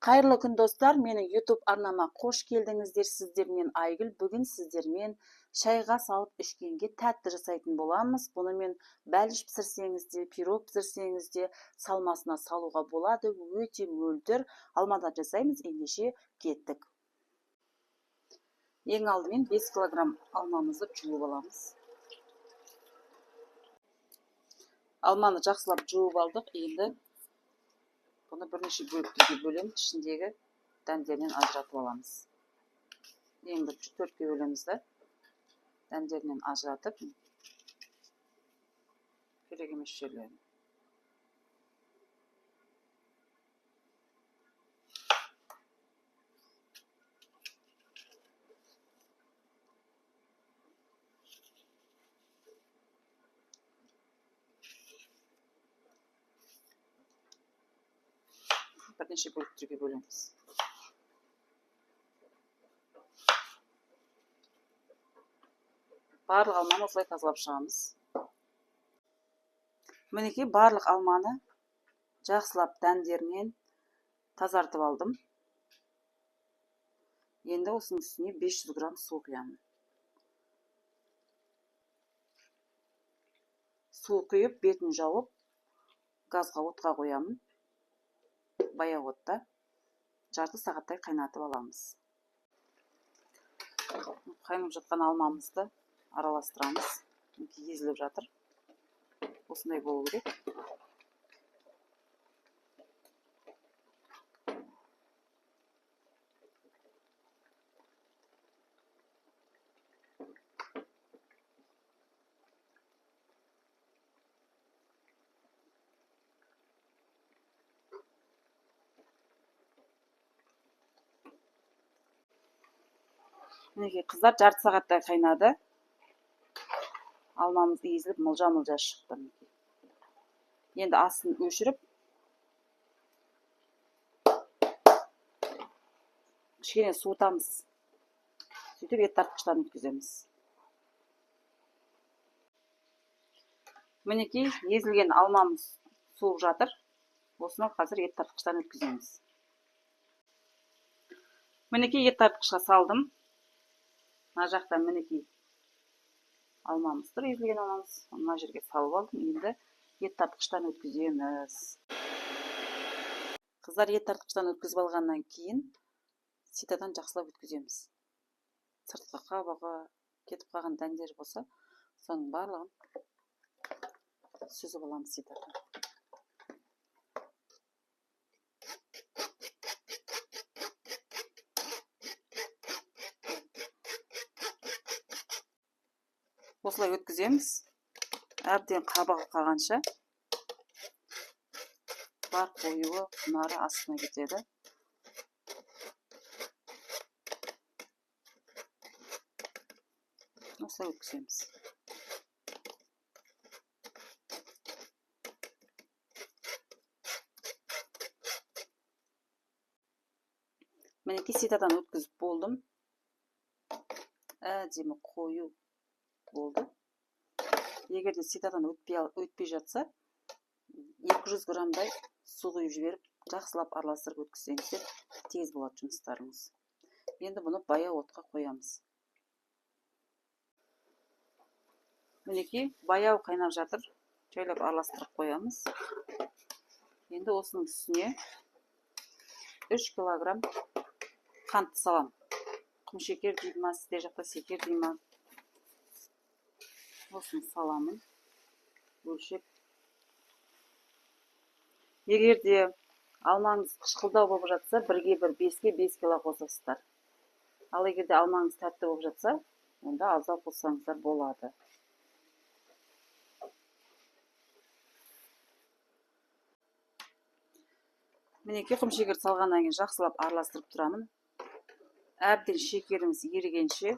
Қайырлы күн достар, менің YouTube арнама қош келдіңіздер. Сіздермен Айгүл. Бүгін сіздермен шайға салып ішкенге тәтті жасайтын боламыз. Бұнымен бәліш пісірсеңіз де, пирог пісірсеңіз де салмасына салуға болады. Өте мөлдір. Алмадан жасаймыз. Ендеше кеттік. Ең алдымен 5 килограмм алмамызды жуып аламыз. Алманы жақсылап жуып алдық. Енді бұны бірнеше бөліктерге бөлеміз, ішіндегі дәндерінен ажыратып аламыз. Ең бірінші 4-ке бөлеміз де дәндерінен ажыратып керек емес жерлерін. Бірнеше бөліктерге бөлеміз. Барлық алманы осылай тазалап шығамыз. Мінекей барлық алманы жақсылап дәндерінен тазартып алдым. Енді осының үстіне 500 грамм су құямын. Су құйып, бетін жауып, газға отқа қоямын. Баяу отта жарты сағаттай қайнатып аламыз. Қайнап жатқан алмамызды араластырамыз. Езіліп жатыр. Осындай болу керек. Мінекей қыздар жарты сағаттай қайнады. Алмамыз езіліп мылжа-мылжа шықты. Енді астын өшіріп, кішкене суытамыз. Сөйтіп ет тартқыштан өткіземіз. Мінекей езілген алмамыз суып жатыр. Осыны қазір ет тартқыштан өткіземіз. Мінекей ет тартқышқа салдым. Мына жақтан мінекей алмамыз тұр, езілген алмамыз. Мына жерге салып алдым. Енді ет тартқыштан өткіземіз. Қыздар, ет тартқыштан өткізіп алғаннан кейін ситадан жақсылап өткіземіз. Сыртқы қабығы, кетіп қалған дәндер болса, соның барлығын сүзіп аламыз ситадан. Осылай өткіземіз. Әбден қабығы қалғанша бар қоюы, құнары астына кетеді. Осылай өткіземіз. Мінекей ситадан өткізіп болдым. Әдемі қою болды. Егер де ситадан өтпей жатса, 200 граммдай су құйып жіберіп, жақсылап араластырып өткізсеңіздер, тез болады жұмыстарыңыз. Енді бұны баяу отқа қоямыз. Мінекей баяу қайнап жатыр. Жайлап араластырып қоямыз. Енді осының үстіне 3 килограмм қант салам. Құмшекер дейді ма, сіздер жақта секер дейді ма? Осыны саламын. Өлшеп. Егер де алмаңыз қышқылдау болып жатса, 1-1 5-ке 5 кило қосасыздар. Ал егер де алмаңыз тәтті болып жатса, онда аздау қоссаңыздар болады. Мінекей құмшекер салғаннан кейін жақсылап араластырып тұрамын. Әбден шекеріміз ерігенше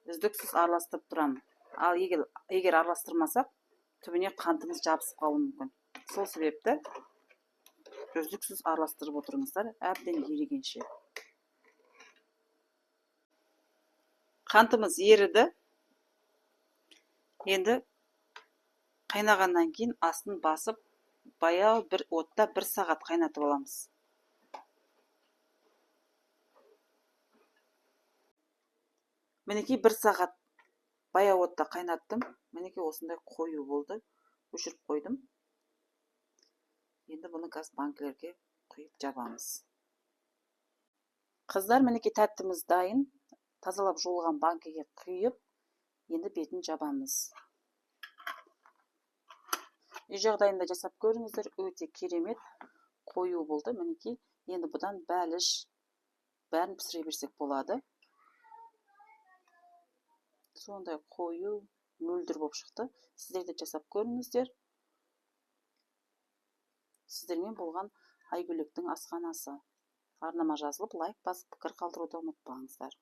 үздіксіз араластырып тұрамын. Ал егер араластырмасақ, түбіне қантымыз жабысып қалуы мүмкін. Сол себепті үздіксіз араластырып отырыңыздар, әбден ерігенше. Қантымыз еріді. Енді қайнағаннан кейін астын басып, баяу бір отта 1 сағат қайнатып аламыз. Мінекей 1 сағат баяу отта қайнаттым. Мінекей осындай қою болды. Өшіріп қойдым. Енді бұны қазір банкілерге құйып жабамыз. Қыздар, мінекей тәттіміз дайын. Тазалап жуылған банкіге құйып, енді бетін жабамыз. Үй жағдайында жасап көріңіздер, өте керемет қою болды. Мінекей, енді бұдан бәліш бәрін пісіре берсек болады. Сондай қою, мөлдір болып шықты. Сіздер де жасап көріңіздер. Сіздермен болған Айгүліктің асханасы. Арнама жазылып, лайк басып, пікір қалдыруды ұмытпаңыздар.